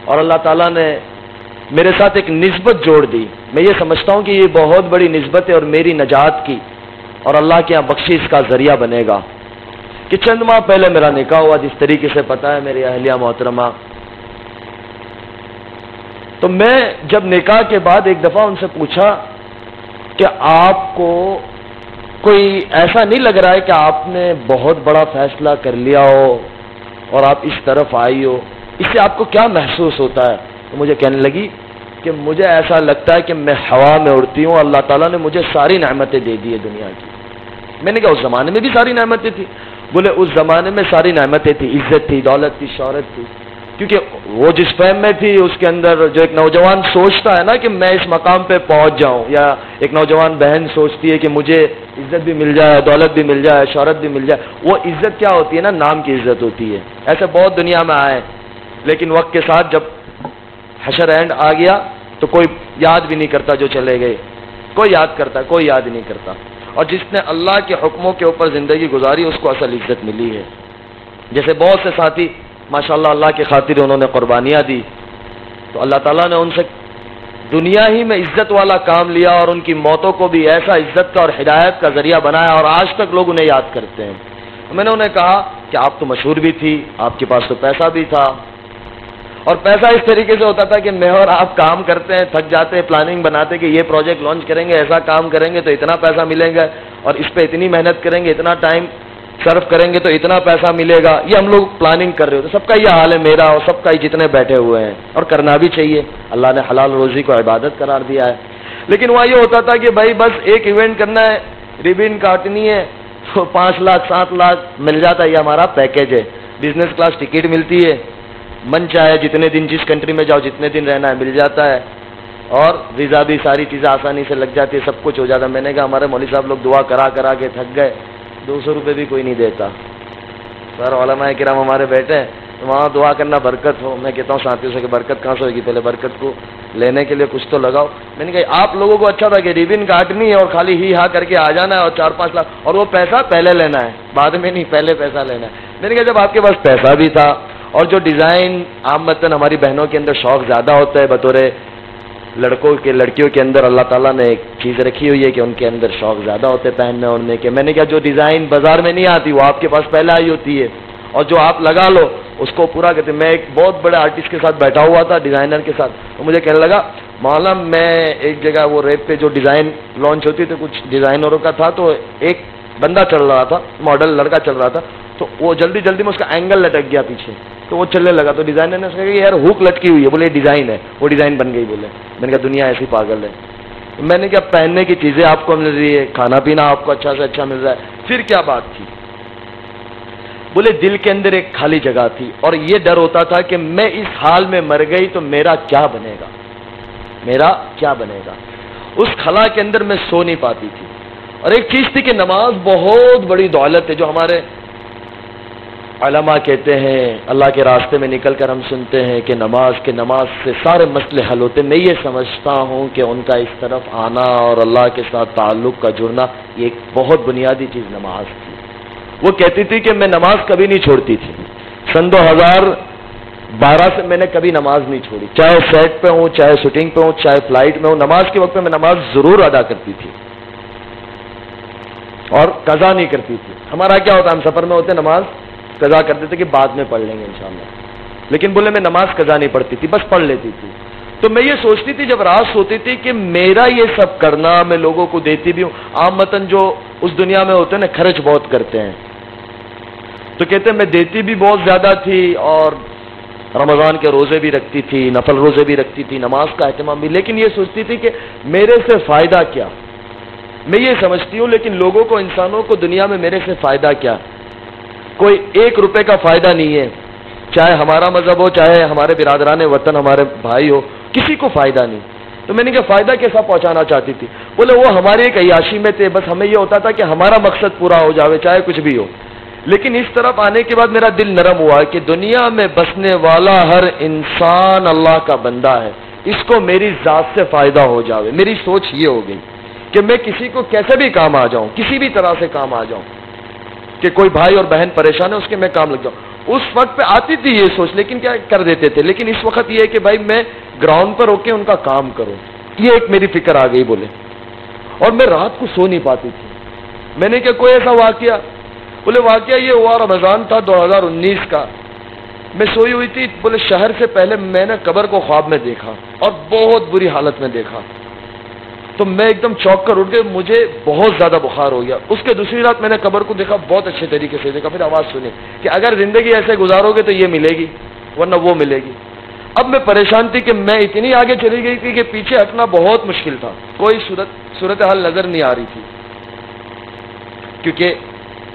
اور اللہ تعالیٰ نے میرے ساتھ ایک نسبت جوڑ دی. میں یہ سمجھتا ہوں کہ یہ بہت بڑی نسبت ہے اور میری نجات کی اور اللہ کے یہاں بخشش کا ذریعہ بنے گا کہ چند ماہ پہلے میرا نکاح ہوا. جس طریقے سے پتہ ہے میری اہلیہ محترمہ، تو میں جب نکاح کے بعد ایک دفعہ ان سے پوچھا کہ آپ کو کوئی ایسا نہیں لگ رہا ہے کہ آپ نے بہت بڑا فیصلہ کر لیا ہو اور آپ اس طرف آئی ہو، اس سے آپ کو کیا محسوس ہوتا ہے؟ تو مجھے کہنے لگی کہ مجھے ایسا لگتا ہے کہ میں ہوا میں اڑتی ہوں، اللہ تعالیٰ نے مجھے ساری نعمتیں دے دی ہے دنیا کی. میں نے کہا اس زمانے میں بھی ساری نعمتیں تھی؟ بولے اس زمانے میں ساری نعمتیں تھی، عزت تھی، دولت تھی، شہرت تھی. کیونکہ وہ جس فہم میں تھی اس کے اندر جو ایک نوجوان سوچتا ہے نا کہ میں اس مقام پہ پہنچ جاؤں، یا ایک نوجوان بہن سوچتی ہے کہ مجھے عزت بھی مل جائے، دولت بھی مل جائے، شہرت بھی مل جائے. وہ عزت کیا ہوتی ہے نا؟ نام کی عزت ہوتی ہے. ایسے بہت دنیا میں آئے، لیکن وقت کے ساتھ جب حشر اینڈ آ گیا تو کوئی یاد بھی نہیں کرتا جو چلے گئے. کوئی یاد کرتا، کوئی یاد نہیں کرتا. اور جس نے اللہ کے حکموں کے اوپر زندگی گزاری اس کو اصل عزت ملی ہے. جیسے بہت سے ساتھی ماشاءاللہ اللہ کی خاطر انہوں نے قربانیاں دی، تو اللہ تعالیٰ نے ان سے دنیا ہی میں عزت والا کام لیا اور ان کی موتوں کو بھی ایسا عزت کا اور ہدایت کا ذریعہ بنایا، اور آج تک لوگ انہیں یاد کرتے ہیں. میں نے انہیں کہا کہ آپ تو مشہور بھی تھی، آپ کے پاس تو پیسہ بھی تھا، اور پیسہ اس طریقے سے ہوتا تھا کہ میں اور آپ کام کرتے ہیں، تھک جاتے ہیں، پلاننگ بناتے کہ یہ پروجیکٹ لانچ کریں گے، ایسا کام کریں گے تو اتنا پیسہ ملے گا، اور اس پہ اتنی محنت کریں گے، اتنا ٹائم صرف کریں گے تو اتنا پیسہ ملے گا. یہ ہم لوگ پلاننگ کر رہے ہوتے. سب کا یہ حال ہے، میرا اور سب کا ہی جتنے بیٹھے ہوئے ہیں، اور کرنا بھی چاہیے. اللہ نے حلال روزی کو عبادت قرار دیا ہے. لیکن وہاں یہ ہوتا تھا کہ بھائی بس ایک ایونٹ کرنا ہے، ریبن کاٹنی ہے تو 5 لاکھ 7 لاکھ مل جاتا ہے. یہ ہمارا پیکیج ہے. بزنس کلاس ٹکٹ ملتی ہے، من چاہے جتنے دن جس کنٹری میں جاؤ جتنے دن رہنا ہے مل جاتا ہے، اور ویزا بھی ساری چیزیں آسانی سے لگ جاتی ہے، سب کچھ ہو جاتا ہے. میں نے کہا ہمارے مولوی صاحب لوگ دعا کرا کرا کے تھک گئے، 200 روپے بھی کوئی نہیں دیتا. سر علماء کرام ہمارے بیٹھے ہیں، وہاں دعا کرنا برکت ہو. میں کہتا ہوں ساتھیوں سے کہ برکت کہاں سے ہوگی؟ پہلے برکت کو لینے کے لیے کچھ تو لگاؤ. میں نے کہا آپ لوگوں کو اچھا تھا کہ ریبن کاٹنی ہے اور خالی ہی ہاں کر کے آ جانا ہے اور 4-5 لاکھ، اور وہ پیسہ پہلے لینا ہے، بعد میں نہیں، پہلے پیسہ لینا ہے. میں نے کہا جب آپ کے پاس پیسہ بھی تھا اور جو ڈیزائن عامتاً ہماری بہنوں کے اندر شوق زیادہ ہوتا ہے، بطور لڑکیوں کے اندر اللہ تعالیٰ نے ایک چیز رکھی ہوئی ہے کہ ان کے اندر شوق زیادہ ہوتے ہیں پہننے اوڑھنے کے. میں نے کہا جو ڈیزائن بازار میں نہیں آتی وہ آپ کے پاس پہلے آئی ہوتی ہے، اور جو آپ لگا لو اس کو پورا کرتے. میں ایک بہت بڑے آرٹسٹ کے ساتھ بیٹھا ہوا تھا، ڈیزائنر کے ساتھ، تو مجھے کہنے لگا مولانا میں ایک جگہ وہ ریپ پہ جو ڈیزائن لانچ ہوتی تھی کچھ ڈیزائنروں کا تھا، تو ایک بندہ چل رہا تھا، ماڈل لڑکا چل رہا تھا، تو وہ جلدی جلدی میں اس کا اینگل لٹک گیا پیچھے، تو وہ چلنے لگا. تو ڈیزائنر نے اس کہا کہ یار ہک لٹکی ہوئی ہے. بولے ڈیزائن ہے، وہ ڈیزائن بن گئی. بولے میں نے کہا دنیا ایسی پاگل ہے. میں نے کہا پہننے کی چیزیں آپ کو مل رہی ہے، کھانا پینا آپ کو اچھا سے اچھا مل رہا ہے، پھر کیا بات تھی؟ بولے دل کے اندر ایک خالی جگہ تھی، اور یہ ڈر ہوتا تھا کہ میں اس حال میں مر گئی تو میرا کیا بنے گا، میرا کیا بنے گا. اس خلا کے اندر میں سو نہیں پاتی تھی. اور ایک چیز تھی کہ نماز بہت بڑی دولت ہے، جو ہمارے علماء کہتے ہیں، اللہ کے راستے میں نکل کر ہم سنتے ہیں کہ نماز سے سارے مسئلے حل ہوتے. میں یہ سمجھتا ہوں کہ ان کا اس طرف آنا اور اللہ کے ساتھ تعلق کا جڑنا یہ ایک بہت بنیادی چیز نماز تھی. وہ کہتی تھی کہ میں نماز کبھی نہیں چھوڑتی تھی. سن 2012 سے میں نے کبھی نماز نہیں چھوڑی، چاہے سیٹ پہ ہوں، چاہے شوٹنگ پہ ہوں، چاہے فلائٹ میں ہوں. نماز کے وقت میں نماز ضرور ادا کرتی تھی اور قضا نہیں کرتی تھی. ہمارا کیا ہوتا ہے، ہم سفر میں ہوتے نماز قضا کرتے تھے کہ بعد میں پڑھ لیں گے انشاءاللہ، لیکن بولے میں نماز قضا نہیں پڑھتی تھی، بس پڑھ لیتی تھی. تو میں یہ سوچتی تھی جب رات سوتی تھی کہ میرا یہ سب کرنا، میں لوگوں کو دیتی بھی ہوں. عامتاً جو اس دنیا میں ہوتے ہیں نا خرچ بہت کرتے ہیں، تو کہتے ہیں میں دیتی بھی بہت زیادہ تھی، اور رمضان کے روزے بھی رکھتی تھی، نفل روزے بھی رکھتی تھی، نماز کا اہتمام بھی. لیکن یہ سوچتی تھی کہ میرے سے فائدہ کیا. میں یہ سمجھتی ہوں لیکن لوگوں کو، انسانوں کو دنیا میں میرے سے فائدہ کیا؟ کوئی 1 روپے کا فائدہ نہیں ہے، چاہے ہمارا مذہب ہو، چاہے ہمارے برادران وطن، ہمارے بھائی ہو، کسی کو فائدہ نہیں. تو میں نے کہا فائدہ کیسا پہنچانا چاہتی تھی؟ بولے وہ ہماری ایک عیاشی میں تھے، بس ہمیں یہ ہوتا تھا کہ ہمارا مقصد پورا ہو جاوے چاہے کچھ بھی ہو. لیکن اس طرف آنے کے بعد میرا دل نرم ہوا کہ دنیا میں بسنے والا ہر انسان اللہ کا بندہ ہے، اس کو میری ذات سے فائدہ ہو جاوے. میری سوچ یہ ہو گئی کہ میں کسی کو کیسے بھی کام آ جاؤں، کسی بھی طرح سے کام آ جاؤں، کہ کوئی بھائی اور بہن پریشان ہے اس کے میں کام لگ جاؤں. اس وقت پہ آتی تھی یہ سوچ، لیکن کیا کر دیتے تھے، لیکن اس وقت یہ ہے کہ بھائی میں گراؤنڈ پر ہو کے ان کا کام کروں، یہ ایک میری فکر آ گئی بولے. اور میں رات کو سو نہیں پاتی تھی. میں نے کیا کوئی ایسا واقعہ، بولے واقعہ یہ ہوا رمضان تھا 2019 کا، میں سوئی ہوئی تھی، بولے شہر سے پہلے میں نے قبر کو خواب میں دیکھا اور بہت بری حالت میں دیکھا، تو میں ایک دم چونک کر اٹھ گئے، مجھے بہت زیادہ بخار ہو گیا. اس کے دوسری رات میں نے قبر کو دیکھا، بہت اچھے طریقے سے دیکھا، پھر آواز سنی کہ اگر زندگی ایسے گزارو گے تو یہ ملے گی ورنہ وہ ملے گی. اب میں پریشان تھی کہ میں اتنی آگے چلی گئی تھی کہ پیچھے ہٹنا بہت مشکل تھا، کوئی صورتحال نظر نہیں آ رہی تھی، کیونکہ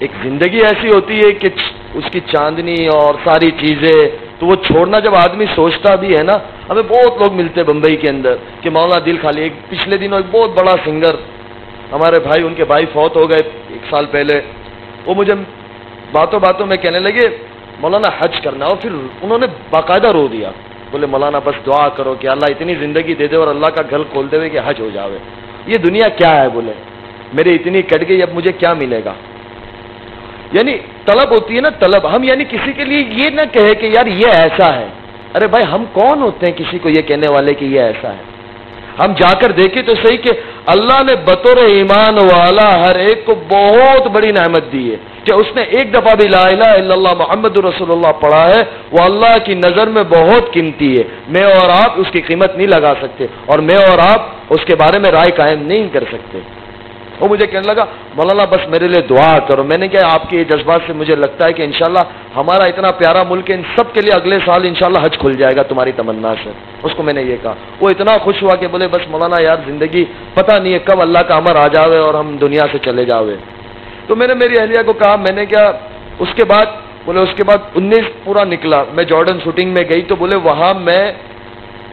ایک زندگی ایسی ہوتی ہے کہ اس کی چاندنی اور ساری چیزیں، تو وہ چھوڑنا جب آدمی سوچتا بھی ہے نا. ہمیں بہت لوگ ملتے بمبئی کے اندر کہ مولانا دل خالی. ایک پچھلے دنوں ایک بہت بڑا سنگر ہمارے بھائی، ان کے بھائی فوت ہو گئے 1 سال پہلے، وہ مجھے باتوں باتوں میں کہنے لگے مولانا حج کرنا، اور پھر انہوں نے باقاعدہ رو دیا، بولے مولانا بس دعا کرو کہ اللہ اتنی زندگی دے دے اور اللہ کا گھر کھول دے کہ حج ہو جاوے. یہ دنیا کیا ہے، بولے میرے اتنی کٹ گئی، اب مجھے کیا ملے گا. یعنی طلب ہوتی ہے نا، طلب. ہم یعنی کسی کے لیے یہ نہ کہے کہ یار یہ ایسا ہے. ارے بھائی ہم کون ہوتے ہیں کسی کو یہ کہنے والے کہ یہ ایسا ہے. ہم جا کر دیکھیں تو صحیح کہ اللہ نے بطور ایمان والا ہر ایک کو بہت بڑی نعمت دی ہے کہ اس نے ایک دفعہ بھی لا الہ الا اللہ محمد رسول اللہ پڑھا ہے، وہ اللہ کی نظر میں بہت قیمتی ہے. میں اور آپ اس کی قیمت نہیں لگا سکتے، اور میں اور آپ اس کے بارے میں رائے قائم نہیں کر سکتے. وہ مجھے کہنے لگا مولانا بس میرے لیے دعا کرو. میں نے کہا آپ کے یہ جذبات سے مجھے لگتا ہے کہ انشاءاللہ ہمارا اتنا پیارا ملک ہے، ان سب کے لیے اگلے سال انشاءاللہ حج کھل جائے گا تمہاری تمنا سے. اس کو میں نے یہ کہا، وہ اتنا خوش ہوا کہ بولے بس مولانا یار زندگی پتہ نہیں ہے کب اللہ کا امر آ جاوے اور ہم دنیا سے چلے جاوے. تو میں نے میری اہلیہ کو کہا، میں نے کیا اس کے بعد، بولے اس کے بعد 19 پورا نکلا. میں جارڈن شوٹنگ میں گئی تو بولے وہاں میں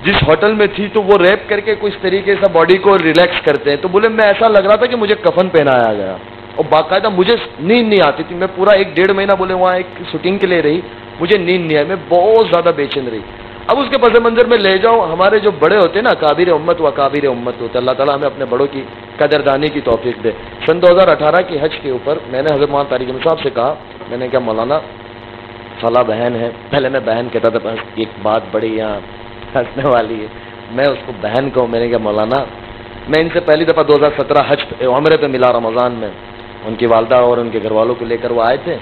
جس ہوٹل میں تھی تو وہ ریپ کر کے کچھ طریقے سے باڈی کو ریلیکس کرتے ہیں، تو بولے میں ایسا لگ رہا تھا کہ مجھے کفن پہنایا گیا، اور باقاعدہ مجھے نیند نہیں آتی تھی. میں پورا 1-1.5 مہینہ بولے وہاں ایک شوٹنگ کے لیے رہی، مجھے نیند نہیں آئی، میں بہت زیادہ بے چین رہی. اب اس کے پس منظر میں لے جاؤں، ہمارے جو بڑے ہوتے ہیں نا کابر امت و کابر امت ہوتے، اللہ تعالیٰ ہمیں اپنے بڑوں کی قدردانی کی توفیق دے. سن 2018 کی حج کے اوپر میں نے حضرت مولانا طارق صاحب سے کہا، میں نے کہا مولانا فلاں بہن ہے، پہلے میں بہن کہتا تھا، بس ایک بات بڑی یہاں ہنسنے والی ہے، میں اس کو بہن کہوں. میں نے کہا مولانا میں ان سے پہلی دفعہ 2017 حج عمرے پہ ملا رمضان میں، ان کی والدہ اور ان کے گھر والوں کو لے کر وہ آئے تھے.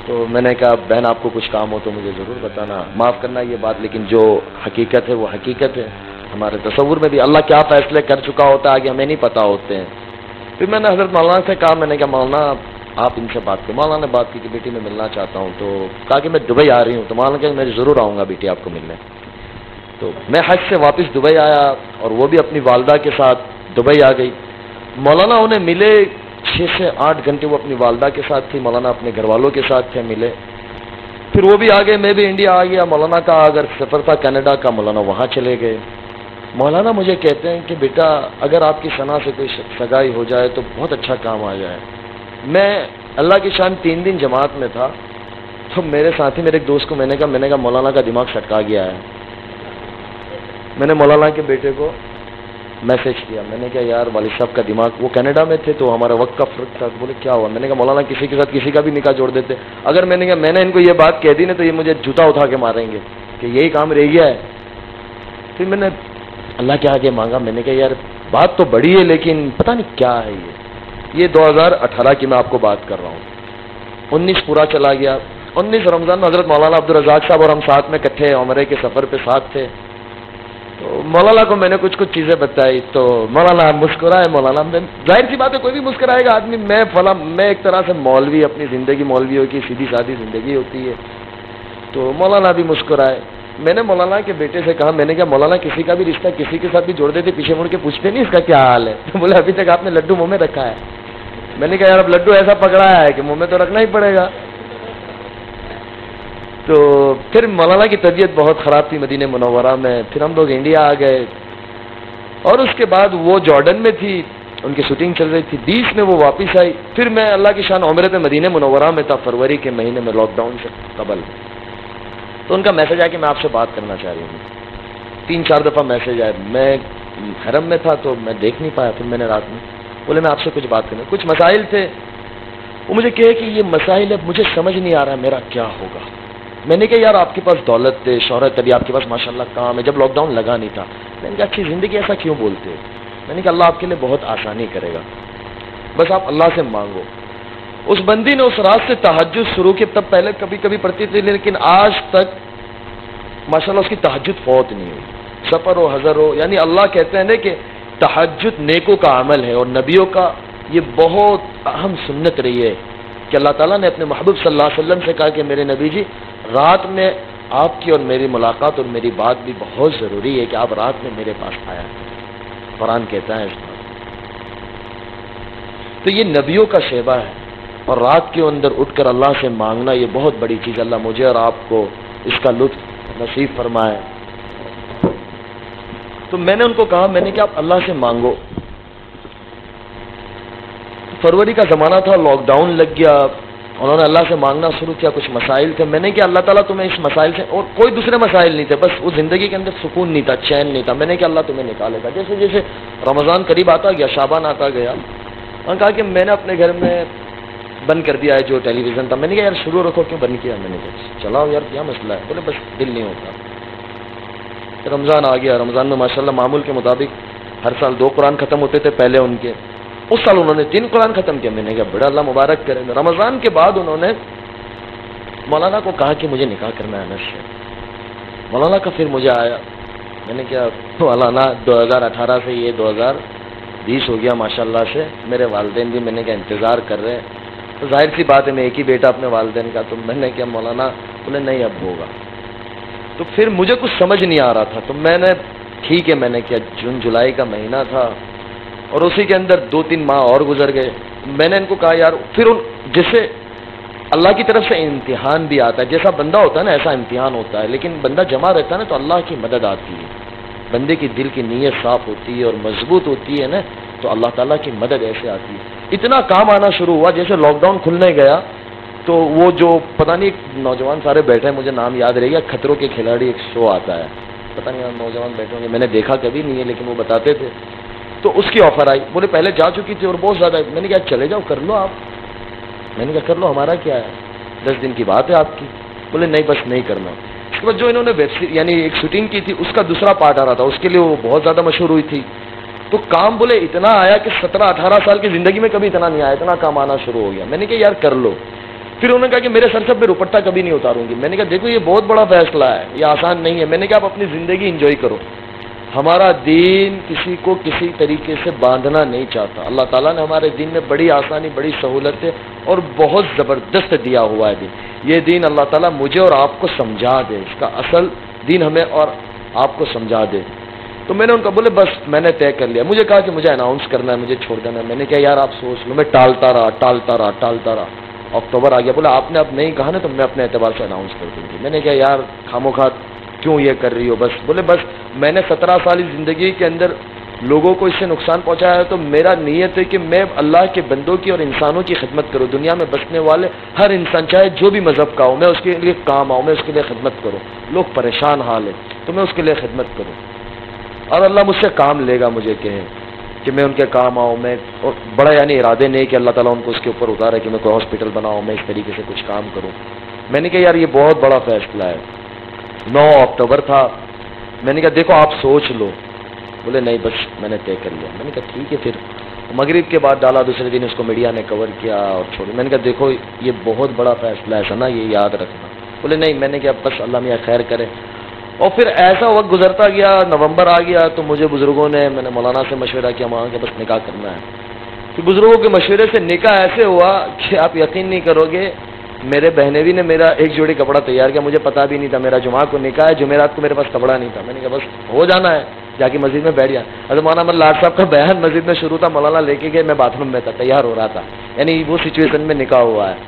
تو میں نے کہا بہن آپ کو کچھ کام ہو تو مجھے ضرور بتانا، معاف کرنا یہ بات، لیکن جو حقیقت ہے وہ حقیقت ہے. ہمارے تصور میں بھی اللہ کیا فیصلے کر چکا ہوتا ہے آگے ہمیں نہیں پتہ ہوتے ہیں. پھر میں نے حضرت مولانا سے کہا، میں نے کہا مولانا آپ ان سے بات کریں. مولانا نے بات کی کہ بیٹی میں ملنا چاہتا ہوں. تو کہا کہ میں دبئی آ رہی ہوں. تو مولانا کہ میں ضرور آؤں گا بیٹی آپ کو ملنے. تو میں حج سے واپس دبئی آیا اور وہ بھی اپنی والدہ کے ساتھ دبئی آ گئی. مولانا انہیں ملے 6 سے 8 گھنٹے وہ اپنی والدہ کے ساتھ تھی، مولانا اپنے گھر والوں کے ساتھ تھے ملے. پھر وہ بھی آ گئے، میں بھی انڈیا آ گیا. مولانا کا اگر سفر تھا کینیڈا کا، مولانا وہاں چلے گئے. مولانا مجھے کہتے ہیں کہ بیٹا اگر آپ کی ثنا سے کوئی سگائی ہو جائے تو بہت اچھا کام آ جائے. میں اللہ کی شان 3 دن جماعت میں تھا، تو میرے ساتھی میرے ایک دوست کو میں نے کہا مولانا کا دماغ سٹکا گیا ہے. میں نے مولانا کے بیٹے کو میسج کیا، میں نے کہا یار والد صاحب کا دماغ، وہ کینیڈا میں تھے تو ہمارا وقت کا فرق تھا. بولے کیا ہوا؟ میں نے کہا مولانا کسی کے ساتھ کسی کا بھی نکاح جوڑ دیتے. اگر میں نے کہا میں نے ان کو یہ بات کہہ دی نا تو یہ مجھے جوتا اٹھا کے ماریں گے کہ یہی کام رہ گیا ہے. پھر میں نے اللہ کے آگے مانگا، میں نے کہا یار بات تو بڑی ہے لیکن پتہ نہیں کیا ہے یہ 2018 کی میں آپ کو بات کر رہا ہوں. 19 پورا چلا گیا. 19 رمضان میں حضرت مولانا عبدالرزاق صاحب اور ہم ساتھ میں کٹھے عمرے کے سفر پہ ساتھ تھے. تو مولانا کو میں نے کچھ چیزیں بتائی تو مولانا مسکرائے. مولانا میں ظاہر سی بات ہے کوئی بھی مسکرائے گا آدمی. میں ایک طرح سے مولوی، اپنی زندگی مولویوں کی سیدھی سادھی زندگی ہوتی ہے. تو مولانا بھی مسکرائے. میں نے مولانا کے بیٹے سے کہا، میں نے کہا مولانا کسی کا بھی رشتہ کسی کے ساتھ بھی جوڑ دیتے پیچھے مڑ کے پوچھتے نہیں اس کا کیا حال ہے؟ تو بولے ابھی تک آپ نے لڈو منہ میں رکھا ہے. میں نے کہا یار اب لڈو ایسا پکڑایا ہے کہ منہ میں تو رکھنا ہی پڑے گا. تو پھر مولانا کی طبیعت بہت خراب تھی مدینہ منورہ میں. پھر ہم لوگ انڈیا آ گئے اور اس کے بعد وہ جارڈن میں تھی، ان کی شوٹنگ چل رہی تھی. 20 میں وہ واپس آئی. پھر میں اللہ کی شان عمرے پہ مدینہ منورہ میں تھا فروری کے مہینے میں، لاک ڈاؤن سے قبل. تو ان کا میسج آیا کہ میں آپ سے بات کرنا چاہ رہی ہوں. 3-4 دفعہ میسج آئے. میں حرم میں تھا تو میں دیکھ نہیں پایا. پھر میں نے رات میں بولے میں آپ سے کچھ بات کرنا، کچھ مسائل تھے. وہ مجھے کہے کہ یہ مسائل اب مجھے سمجھ نہیں آ رہا میرا کیا ہوگا. میں نے کہا یار آپ کے پاس دولت ہے، شہرت، ابھی آپ کے پاس ماشاءاللہ کام ہے، جب لاک ڈاؤن لگا نہیں تھا، میں نے کہا اچھی زندگی ایسا کیوں بولتے؟ میں نے کہا اللہ آپ کے لیے بہت آسانی کرے گا، بس آپ اللہ سے مانگو۔ اس بندی نے اس رات سے تہجد شروع کی، تب پہلے کبھی کبھی پڑھتی تھی لیکن آج تک ماشاءاللہ اس کی تہجد فوت نہیں ہوئی، سفر ہو حضر ہو۔ یعنی اللہ کہتے ہیں نا کہ تہجد نیکوں کا عمل ہے، اور نبیوں کا یہ بہت اہم سنت رہی ہے کہ اللہ تعالیٰ نے اپنے محبوب صلی اللہ علیہ وسلم سے کہا کہ میرے نبی جی رات میں آپ کی اور میری ملاقات اور میری بات بھی بہت ضروری ہے کہ آپ رات میں میرے پاس آیا کریں۔ قرآن کہتا ہے اس بات۔ تو یہ نبیوں کا شیبہ ہے، اور رات کے اندر اٹھ کر اللہ سے مانگنا یہ بہت بڑی چیز۔ اللہ مجھے اور آپ کو اس کا لطف نصیب فرمائے۔ تو میں نے ان کو کہا، میں نے کہ آپ اللہ سے مانگو۔ فروری کا زمانہ تھا، لاک ڈاؤن لگ گیا، انہوں نے اللہ سے مانگنا شروع کیا، کچھ مسائل تھے۔ میں نے کہا اللہ تعالیٰ تمہیں اس مسائل سے، اور کوئی دوسرے مسائل نہیں تھے، بس وہ زندگی کے اندر سکون نہیں تھا، چین نہیں تھا۔ میں نے کہا اللہ تمہیں نکالے گا۔ جیسے جیسے رمضان قریب آتا گیا، شعبان آتا گیا، انہوں نے کہا کہ میں نے اپنے گھر میں بند کر دیا ہے جو ٹیلی ویژن تھا۔ میں نے کہا یار شروع رکھو، کیوں بند کیا؟ میں نے کہا چلاؤ یار، کیا مسئلہ ہے؟ بولے بس دل نہیں ہوتا۔ رمضان آ گیا، رمضان میں ماشاءاللہ معمول کے مطابق ہر سال 2 قرآن ختم ہوتے تھے پہلے ان کے، اس سال انہوں نے 3 قرآن ختم کیا۔ میں نے کہا بڑا اللہ مبارک کرے۔ رمضان کے بعد انہوں نے مولانا کو کہا کہ مجھے نکاح کرنا ہے انس سے۔ مولانا کا پھر مجھے آیا، میں نے کہا مولانا 2018 سے یہ 2020 ہو گیا ماشاءاللہ سے، میرے والدین بھی میں نے کہا انتظار کر رہے ہیں، تو ظاہر سی بات ہے میں ایک ہی بیٹا اپنے والدین کا، تو میں نے کہا مولانا، بولے نہیں اب ہوگا۔ تو پھر مجھے کچھ سمجھ نہیں آ رہا تھا، تو میں نے ٹھیک ہے، میں نے کیا جون جولائی کا مہینہ تھا، اور اسی کے اندر 2-3 ماہ اور گزر گئے۔ میں نے ان کو کہا یار، پھر جیسے اللہ کی طرف سے امتحان بھی آتا ہے، جیسا بندہ ہوتا ہے نا ایسا امتحان ہوتا ہے، لیکن بندہ جمع رہتا ہے نا تو اللہ کی مدد آتی ہے، بندے کی دل کی نیت صاف ہوتی ہے اور مضبوط ہوتی ہے نا، تو اللہ تعالیٰ کی مدد ایسے آتی ہے۔ اتنا کام آنا شروع ہوا، جیسے لاک ڈاؤن کھلنے گیا تو وہ جو پتہ نہیں نوجوان سارے بیٹھے ہیں، مجھے نام یاد رہے گا، خطروں کے کھلاڑی ایک شو آتا ہے، پتہ نہیں نوجوان بیٹھے ہوں گے، میں نے دیکھا کبھی نہیں ہے لیکن وہ بتاتے تھے، تو اس کی آفر آئی، بولے پہلے جا چکی تھی اور بہت زیادہ۔ میں نے کہا چلے جاؤ، کر لو آپ۔ میں نے کہا کر لو، ہمارا کیا ہے، 10 دن کی بات ہے آپ کی۔ بولے نہیں بس نہیں کرنا۔ اس کے بعد جو انہوں نے ویب سیریز یعنی ایک شوٹنگ کی تھی، اس کا دوسرا پارٹ آ رہا تھا، اس کے لیے وہ بہت زیادہ مشہور ہوئی تھی، تو کام بولے اتنا آیا کہ 17-18 سال کی زندگی میں کبھی اتنا نہیں آیا، اتنا کام آنا شروع ہو گیا۔ میں نے کہا یار کر لو۔ پھر انہوں نے کہا کہ میرے سر سے پہ دوپٹہ کبھی نہیں اتاروں گی۔ میں نے کہا دیکھو یہ بہت بڑا فیصلہ ہے، یہ آسان نہیں ہے۔ میں نے کہا آپ اپنی زندگی انجوائے کرو، ہمارا دین کسی کو کسی طریقے سے باندھنا نہیں چاہتا۔ اللہ تعالیٰ نے ہمارے دین میں بڑی آسانی، بڑی سہولتیں اور بہت زبردست دیا ہوا ہے دین۔ یہ دین اللہ تعالیٰ مجھے اور آپ کو سمجھا دے، اس کا اصل دین ہمیں اور آپ کو سمجھا دے۔ تو میں نے ان کا بولے بس میں نے طے کر لیا۔ مجھے کہا کہ مجھے اناؤنس کرنا ہے، مجھے چھوڑ دینا ہے۔ میں نے کہا یار آپ سوچ لو۔ میں ٹالتا رہا۔ اکتوبر آ گیا، بولا آپ نے اب نہیں کہا نا تو میں اپنے اعتبار سے اناؤنس کر دوں گی۔ میں نے کہا یار خاموخواہ کیوں یہ کر رہی ہو؟ بس بولے بس میں نے 17 سالی زندگی کے اندر لوگوں کو اس سے نقصان پہنچایا ہے، تو میرا نیت ہے کہ میں اللہ کے بندوں کی اور انسانوں کی خدمت کروں، دنیا میں بسنے والے ہر انسان چاہے جو بھی مذہب کا ہو، میں اس کے لیے کام آؤں، میں اس کے لیے خدمت کروں۔ لوگ پریشان حال ہے تو میں اس کے لیے خدمت کروں، اور اللہ مجھ سے کام لے گا، مجھے کہے کہ میں ان کے کام آؤں۔ میں بڑا یعنی ارادے نہیں کہ اللہ تعالیٰ ان کو اس کے اوپر اتارے کہ میں کوئی ہاسپٹل بناؤں، میں اس طریقے سے کچھ کام کروں۔ میں نے کہا یار یہ بہت بڑا فیصلہ ہے۔ 9 اکتوبر تھا، میں نے کہا دیکھو آپ سوچ لو۔ بولے نہیں بس میں نے طے کر لیا۔ میں نے کہا ٹھیک ہے۔ پھر مغرب کے بعد ڈالا، دوسرے دن اس کو میڈیا نے کور کیا اور چھوڑا۔ میں نے کہا دیکھو یہ بہت بڑا فیصلہ ہے سنا، یہ یاد رکھنا۔ بولے نہیں۔ میں نے کہا بس اللہ میاں خیر کرے۔ اور پھر ایسا وقت گزرتا گیا، نومبر آ گیا تو مجھے بزرگوں نے، میں نے مولانا سے مشورہ کیا، وہاں کے بس نکاح کرنا ہے۔ پھر بزرگوں کے مشورے سے نکاح ایسے ہوا کہ آپ یقین نہیں کرو گے، میرے بہنوی نے میرا ایک جوڑی کپڑا تیار کیا، مجھے پتا بھی نہیں تھا میرا جمعہ کو نکاح ہے، جمعرات کو میرے پاس کپڑا نہیں تھا۔ میں نے کہا بس ہو جانا ہے، جا کے مسجد میں بیٹھ گیا۔ حضرت مولانا احمد لاڈ صاحب کا بیان مسجد میں شروع تھا، مولانا لے کے گئے، میں باتھ روم میں تھا، تیار ہو رہا تھا، یعنی وہ سچویشن میں نکاح ہوا ہے۔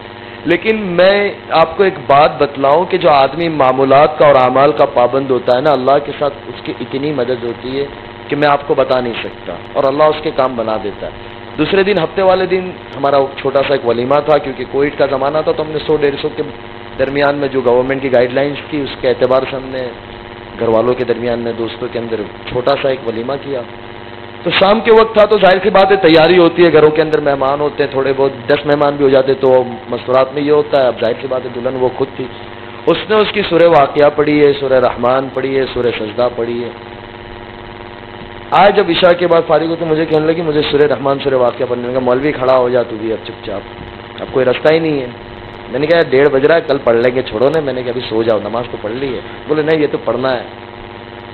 لیکن میں آپ کو ایک بات بتلاؤں کہ جو آدمی معمولات کا اور اعمال کا پابند ہوتا ہے نا، اللہ کے ساتھ اس کی اتنی مدد ہوتی ہے کہ میں آپ کو بتا نہیں سکتا، اور اللہ اس کے کام بنا دیتا ہے۔ دوسرے دن ہفتے والے دن ہمارا چھوٹا سا ایک ولیمہ تھا، کیونکہ کووڈ کا زمانہ تھا، تو ہم نے 100-150 کے درمیان میں جو گورنمنٹ کی گائیڈ لائنس تھی اس کے اعتبار سے ہم نے گھر والوں کے درمیان میں، دوستوں کے اندر چھوٹا سا ایک ولیمہ کیا۔ تو شام کے وقت تھا، تو ظاہر سی بات ہے تیاری ہوتی ہے، گھروں کے اندر مہمان ہوتے ہیں، تھوڑے بہت 10 مہمان بھی ہو جاتے، تو مستورات میں یہ ہوتا ہے، اب ظاہر سی بات ہے دلہن وہ خود تھی، اس نے اس کی سورہ واقعہ پڑھی ہے، سورہ رحمان پڑھی ہے، سورہ سجدہ پڑھی ہے. آج جب عشاء کے بعد فارغ ہو تو مجھے کہنے لگی مجھے سورہ رحمان سورہ واقعہ پڑھنے کا. مولوی کھڑا ہو جا تو بھی اب چپ چاپ، اب کوئی رستہ ہی نہیں ہے. میں نے کہا 1:30 بج رہا ہے، کل پڑھ لیں گے، چھوڑو نا. میں نے کہا ابھی سو جاؤ، نماز تو پڑھ لی ہے. بولے نہیں یہ تو پڑھنا ہے.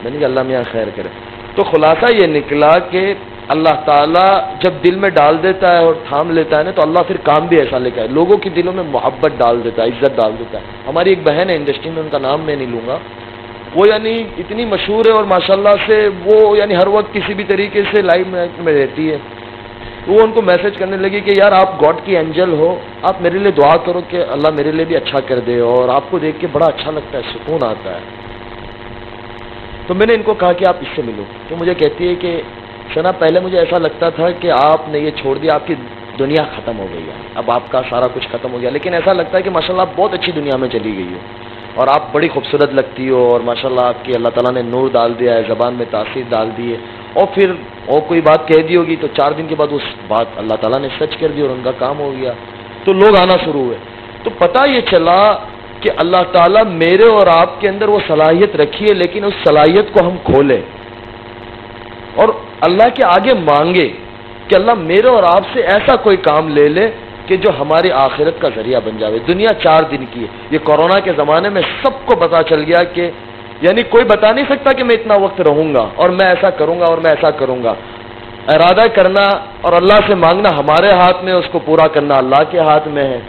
میں نے کہا اللہ میاں خیر کرے. تو خلاصہ یہ نکلا کہ اللہ تعالیٰ جب دل میں ڈال دیتا ہے اور تھام لیتا ہے نا تو اللہ پھر کام بھی ایسا لے کے آئے. لوگوں کے دلوں میں محبت ڈال دیتا ہے، عزت ڈال دیتا ہے. ہماری ایک بہن ہے انڈسٹری میں، ان کا نام میں نہیں لوں گا، وہ یعنی اتنی مشہور ہے اور ماشاءاللہ سے وہ یعنی ہر وقت کسی بھی طریقے سے لائیو میں رہتی ہے. وہ ان کو میسج کرنے لگی کہ یار آپ گاڈ کی اینجل ہو، آپ میرے لیے دعا کرو کہ اللہ میرے لیے بھی اچھا کر دے، اور آپ کو دیکھ کے بڑا اچھا لگتا ہے، سکون آتا ہے. تو میں نے ان کو کہا کہ آپ اس سے ملو. تو مجھے کہتی ہے کہ سنا پہلے مجھے ایسا لگتا تھا کہ آپ نے یہ چھوڑ دیا، آپ کی دنیا ختم ہو گئی ہے، اب آپ کا سارا کچھ ختم ہو گیا. لیکن ایسا لگتا ہے کہ ماشاءاللہ آپ بہت اچھی دنیا میں چلی گئی ہو اور آپ بڑی خوبصورت لگتی ہو، اور ماشاءاللہ آپ کی اللہ تعالیٰ نے نور ڈال دیا ہے، زبان میں تاثیر ڈال دی ہے. اور پھر اور کوئی بات کہہ دی ہوگی تو 4 دن کے بعد اس بات اللہ تعالیٰ نے سچ کر دی اور ان کا کام ہو گیا. تو لوگ آنا شروع ہوئے. تو پتہ یہ چلا کہ اللہ تعالیٰ میرے اور آپ کے اندر وہ صلاحیت رکھی ہے، لیکن اس صلاحیت کو ہم کھولیں اور اللہ کے آگے مانگے کہ اللہ میرے اور آپ سے ایسا کوئی کام لے لے کہ جو ہماری آخرت کا ذریعہ بن جاوے. دنیا 4 دن کی ہے. یہ کورونا کے زمانے میں سب کو پتا چل گیا کہ یعنی کوئی بتا نہیں سکتا کہ میں اتنا وقت رہوں گا اور میں ایسا کروں گا اور میں ایسا کروں گا. ارادہ کرنا اور اللہ سے مانگنا ہمارے ہاتھ میں، اس کو پورا کرنا اللہ کے ہاتھ میں ہے.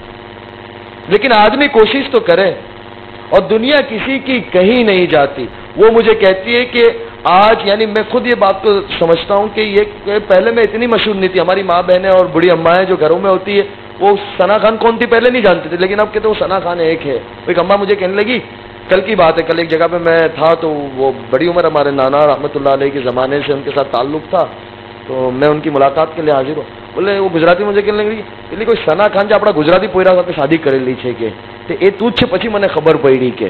لیکن آدمی کوشش تو کرے. اور دنیا کسی کی کہیں نہیں جاتی. وہ مجھے کہتی ہے کہ آج یعنی میں خود یہ بات کو سمجھتا ہوں کہ یہ پہلے میں اتنی مشہور نہیں تھی. ہماری ماں بہنیں اور بڑی اماں جو گھروں میں ہوتی ہے وہ ثنا خان کون تھی پہلے نہیں جانتے تھے، لیکن اب کہتے وہ ثنا خان ایک ہے. ایک اماں مجھے کہنے لگی، کل کی بات ہے، کل ایک جگہ پہ میں تھا تو وہ بڑی عمر ہمارے نانا رحمۃ اللہ علیہ کے زمانے سے ان کے ساتھ تعلق تھا، تو میں ان کی ملاقات کے لیے حاضر ہوں. بولے وہ گجراتی مجھے کہنے لگی એટલે કોઈ સના ખાન જે આપણા ગુજરાતી પોયરા સાથે શાદી કરેલી છે કે તે એ તું જ છે. પછી મને ખબર પડી કે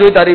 જોઈ તારી